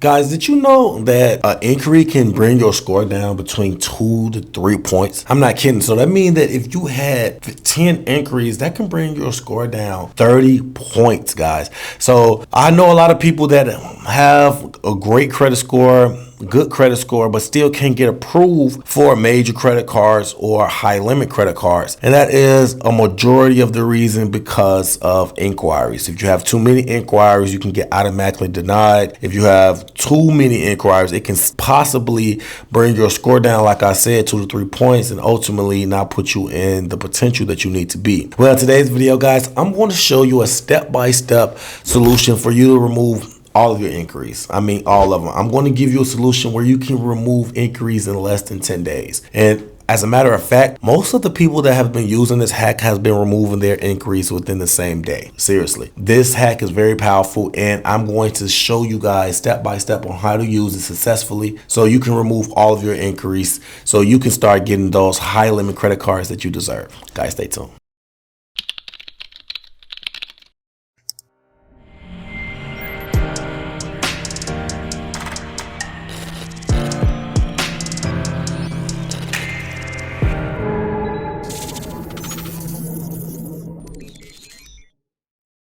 Guys, did you know that an inquiry can bring your score down between 2 to 3 points? I'm not kidding. So that means that if you had 10 inquiries, that can bring your score down 30 points, guys. So I know a lot of people that have a great credit score, good credit score, but still can't get approved for major credit cards or high limit credit cards. And that is a majority of the reason because of inquiries. If you have too many inquiries, you can get automatically denied. If you have too many inquiries, it can possibly bring your score down, like I said, 2 to 3 points, and ultimately not put you in the potential that you need to be. Well, in today's video, guys, I'm going to show you a step-by-step solution for you to remove all of your inquiries. I mean, all of them. I'm going to give you a solution where you can remove inquiries in less than 10 days. And as a matter of fact, most of the people that have been using this hack has been removing their inquiries within the same day. Seriously, this hack is very powerful, and I'm going to show you guys step by step on how to use it successfully so you can remove all of your inquiries so you can start getting those high limit credit cards that you deserve. Guys, stay tuned.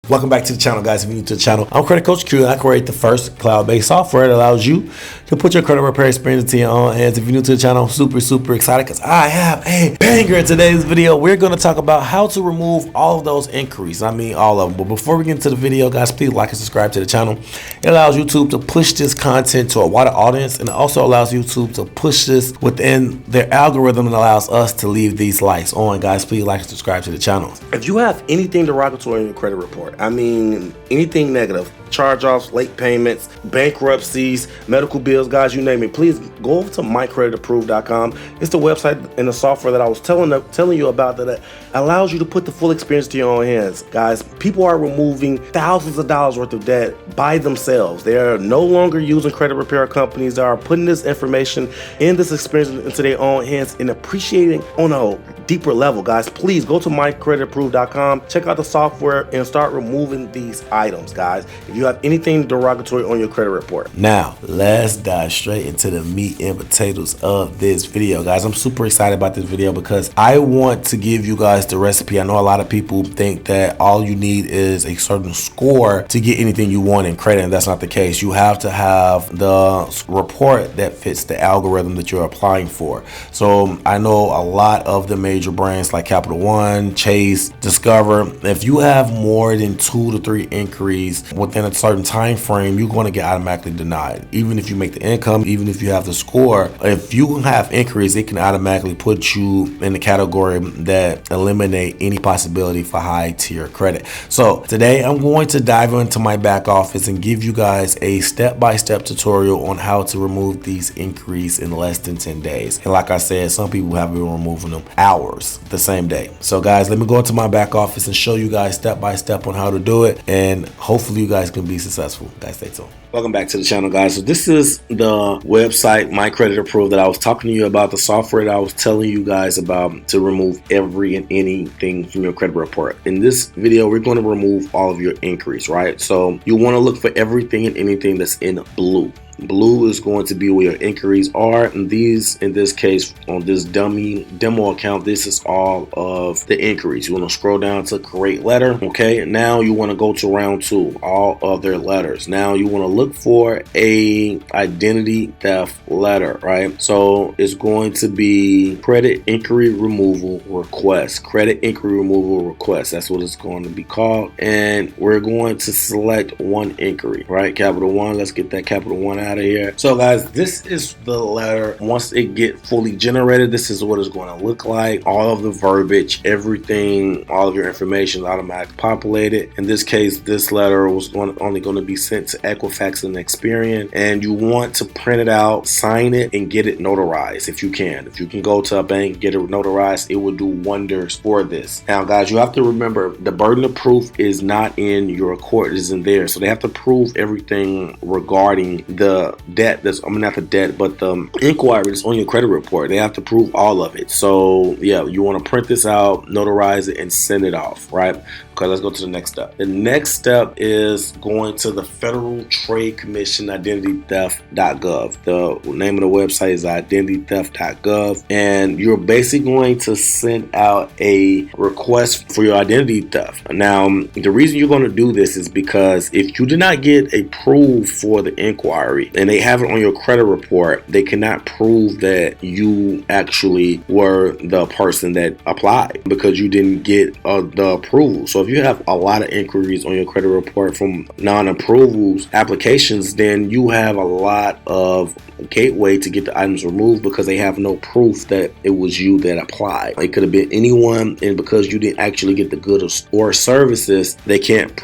Welcome back to the channel, guys. If you're new to the channel, I'm Credit Coach Q, and I create the first cloud-based software that allows you to put your credit repair experience into your own hands. If you're new to the channel, I'm super excited because I have a banger in today's video. We're going to talk about how to remove all of those inquiries. I mean, all of them. But before we get into the video, guys, please like and subscribe to the channel. It allows YouTube to push this content to a wider audience, and it also allows YouTube to push this within their algorithm and allows us to leave these likes on. Guys, please like and subscribe to the channel. If you have anything derogatory in your credit report, I mean, anything negative, charge-offs, late payments, bankruptcies, medical bills, guys, you name it, please go over to mycreditapproved.com. It's the website and the software that I was telling you about that allows you to put the full experience to your own hands. Guys, people are removing thousands of dollars worth of debt by themselves. They are no longer using credit repair companies. They are putting this information and this experience into their own hands and appreciating on a deeper level. Guys, please go to mycreditapproved.com, check out the software, and start removing these items, guys, if you have anything derogatory on your credit report. Now, let's dive straight into the meat and potatoes of this video, guys. I'm super excited about this video because I want to give you guys the recipe. I know a lot of people think that all you need is a certain score to get anything you want in credit, and that's not the case. You have to have the report that fits the algorithm that you're applying for. So I know a lot of the major brands like Capital One, Chase, Discover, if you have more than 2 to 3 inquiries within a certain time frame, you're going to get automatically denied. Even if you make the income, even if you have the score, if you have inquiries, it can automatically put you in the category that eliminate any possibility for high tier credit. So today I'm going to dive into my back office and give you guys a step-by-step tutorial on how to remove these inquiries in less than 10 days. And like I said, some people have been removing them hours the same day. So guys, let me go into my back office and show you guys step by step on how to do it, and hopefully you guys can be successful. Guys, stay tuned. Welcome back to the channel, guys. So this is the website, My Credit Approved, that I was talking to you about, the software that I was telling you guys about to remove every and anything from your credit report. In this video, we're going to remove all of your inquiries, right? So you want to look for everything and anything that's in blue. Blue is going to be where your inquiries are, and these, in this case, on this demo account, this is all of the inquiries. You want to scroll down to create letter. Okay, now you want to go to round 2, all other letters. Now you want to look for a identity theft letter, right? So it's going to be credit inquiry removal request. Credit inquiry removal request, that's what it's going to be called. And we're going to select one inquiry, right? Capital One. Let's get that Capital One out of here. So guys, this is the letter. Once it get fully generated, this is what it's going to look like. All of the verbiage, everything, all of your information is automatically populated. In this case, this letter was only going to be sent to Equifax and Experian, and you want to print it out, sign it, and get it notarized if you can. If you can go to a bank, get it notarized, it will do wonders for this. Now guys, you have to remember the burden of proof is not in your court, it is in there. So they have to prove everything regarding the debt that's, not the debt, but the inquiry that's on your credit report. They have to prove all of it. So yeah, you want to print this out, notarize it, and send it off, right? Okay, let's go to the next step. The next step is going to the Federal Trade Commission identitytheft.gov. The name of the website is identitytheft.gov, and you're basically going to send out a request for your identity theft. Now, the reason you're going to do this is because if you did not get approved for the inquiry and they have it on your credit report, they cannot prove that you actually were the person that applied because you didn't get the approval. So if you have a lot of inquiries on your credit report from non-approvals applications, then you have a lot of gateway to get the items removed because they have no proof that it was you that applied. It could have been anyone, and because you didn't actually get the goods or services, they can't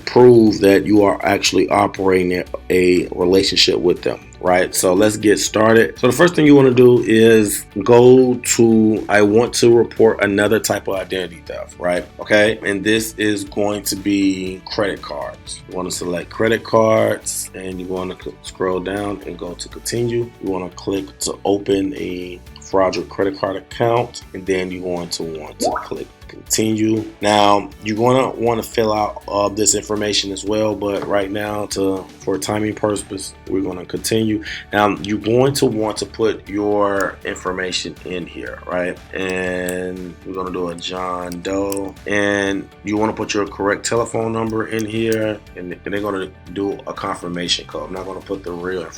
prove that you are actually operating a relationship with them. Right, so let's get started. So the first thing you want to do is go to I want to report another type of identity theft, right? Okay, and this is going to be credit cards. You want to select credit cards, and you want to scroll down and go to continue. You want to click to open a fraudulent credit card account, and then you're going to want to click continue. Now you're going to want to fill out this information as well, but right now, for timing purposes, we're going to continue. Now you're going to want to put your information in here, right? And we're going to do a John Doe, and you want to put your correct telephone number in here, and they're going to do a confirmation code. I'm not going to put the real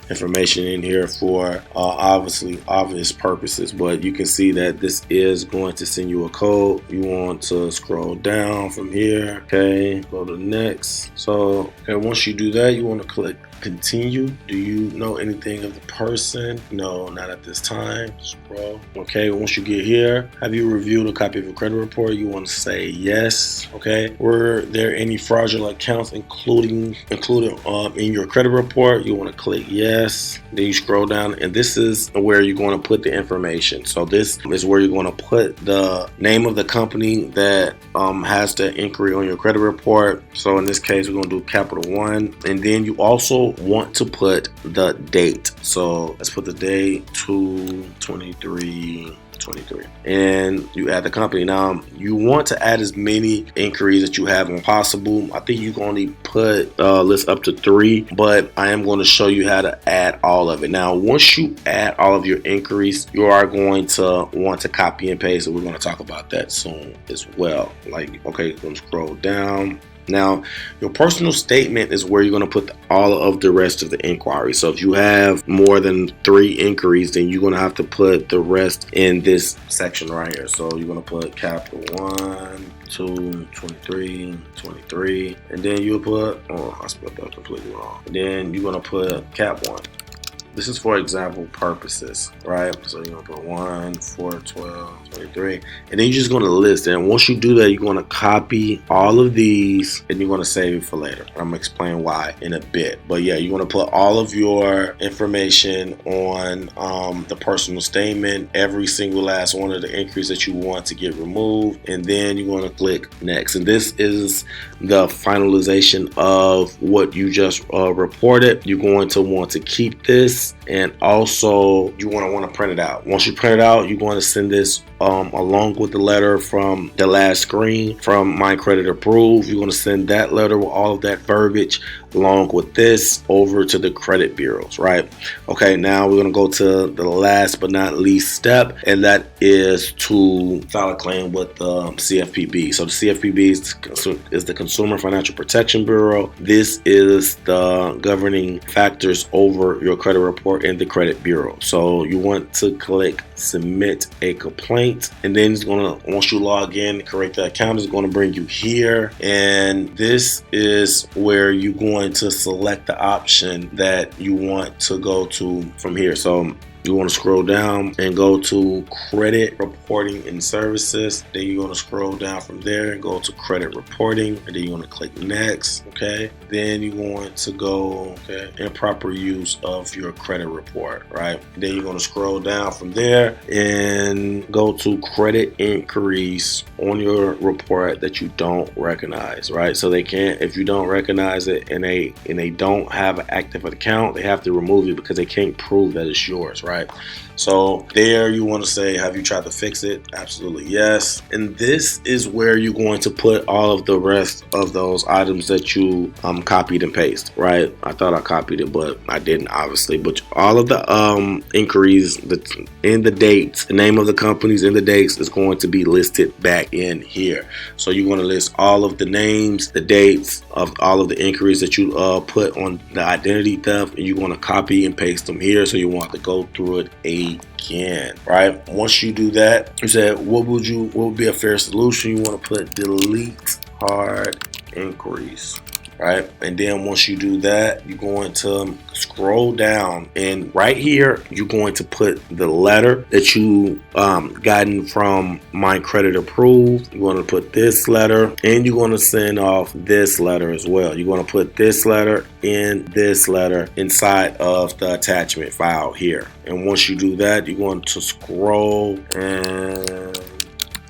information in here for obvious purposes, but you can see that this is going to send you a code. You want to scroll down from here, okay, go to next. So once you do that, you want to click continue. Do you know anything of the person? No, not at this time. Scroll. Okay, once you get here, have you reviewed a copy of your credit report? You want to say yes. Okay, were there any fraudulent accounts included in your credit report? You want to click yes. Then you scroll down, and this is where you're going to put the information. So this is where you're going to put the name of the company that has the inquiry on your credit report. So in this case, we're going to do Capital One, and then you also want to put the date. So let's put the date 2/23/23, and you add the company. Now you want to add as many inquiries that you have on possible. I think you can only put list up to 3, but I am going to show you how to add all of it. Now once you add all of your inquiries, you are going to want to copy and paste, and we're going to talk about that soon as well. Like, okay, going to scroll down. Now, your personal statement is where you're going to put all of the rest of the inquiry. So if you have more than 3 inquiries, then you're going to have to put the rest in this section right here. So you're going to put Capital 1, 2, 23, 23, and then you'll put, I spelled that completely wrong. And then you're going to put Cap 1. This is for example purposes, right? So you're gonna put 1, 4, 12, 23, and then you're just gonna list. And once you do that, you're gonna copy all of these, and you're gonna save it for later. I'm gonna explain why in a bit. But yeah, you're gonna put all of your information on the personal statement, every single last one of the inquiries that you want to get removed, and then you're gonna click next. And this is the finalization of what you just reported. You're going to want to keep this, and also you want to print it out. Once you print it out, you're going to send this along with the letter from the last screen from My Credit Approved. You're going to send that letter with all of that verbiage along with this over to the credit bureaus, right? Okay, now we're going to go to the last but not least step, and that is to file a claim with the CFPB. So the CFPB is the Consumer Financial Protection Bureau. This is the governing factors over your credit report in the credit bureau. So you want to click submit a complaint, and then it's going to, once you log in, create the account, it's going to bring you here, and this is where you're going to select the option that you want to go to from here. So you want to scroll down and go to credit reporting and services. Then you're going to scroll down from there and go to credit reporting, and then you want to click next. Okay, then you're going to go improper use of your credit report, right? Then you're going to scroll down from there and go to credit inquiries on your report that you don't recognize, right? So they can't, if you don't recognize it and they don't have an active account, they have to remove it because they can't prove that it's yours, right? right? So there you want to say, have you tried to fix it? Absolutely yes. And this is where you're going to put all of the rest of those items that you copied and pasted, right? I thought I copied it, but I didn't, obviously. But all of the inquiries in the dates, the name of the companies in the dates is going to be listed back in here. So you're going to list all of the names, the dates of all of the inquiries that you put on the identity theft, and you're going to copy and paste them here. So you want to go through it again, right? Once you do that, you said, what would be a fair solution? You want to put delete hard inquiries, right? And then once you do that, you're going to scroll down, and right here you're going to put the letter that you gotten from My Credit Approved. You're going to put this letter, and you're going to send off this letter as well. You're going to put this letter and this letter inside of the attachment file here. And once you do that, you're going to scroll, and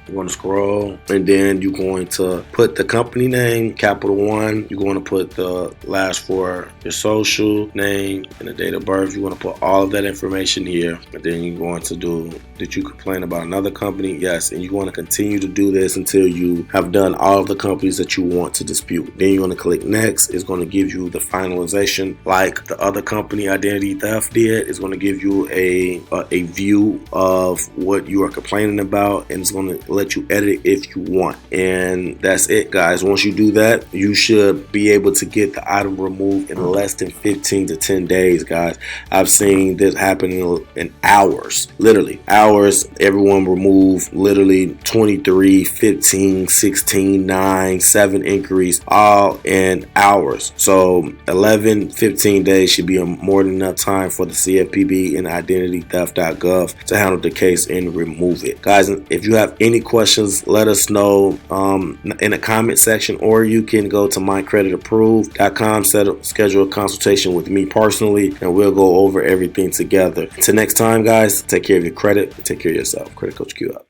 you're going to scroll, and then you're going to put the company name, capital 1. You're going to put the last four, your social name, and the date of birth. You're going to put all of that information here. And then you're going to do, did you complain about another company? Yes. And you're going to continue to do this until you have done all of the companies that you want to dispute. Then you're going to click next. It's going to give you the finalization like the other company identity theft did. It's going to give you a view of what you are complaining about, and it's going to let you edit it if you want. And that's it, guys. Once you do that, you should be able to get the item removed in less than 15 to 10 days, guys. I've seen this happen in hours, literally hours. Everyone removed literally 23, 15, 16, 9, 7 inquiries all in hours. So 11, 15 days should be more than enough time for the CFPB and identitytheft.gov to handle the case and remove it. Guys, if you have any questions, let us know in the comment section, or you can go to mycreditapproved.com, schedule a consultation with me personally, and we'll go over everything together. Until next time, guys, take care of your credit and take care of yourself. Credit Coach Q out.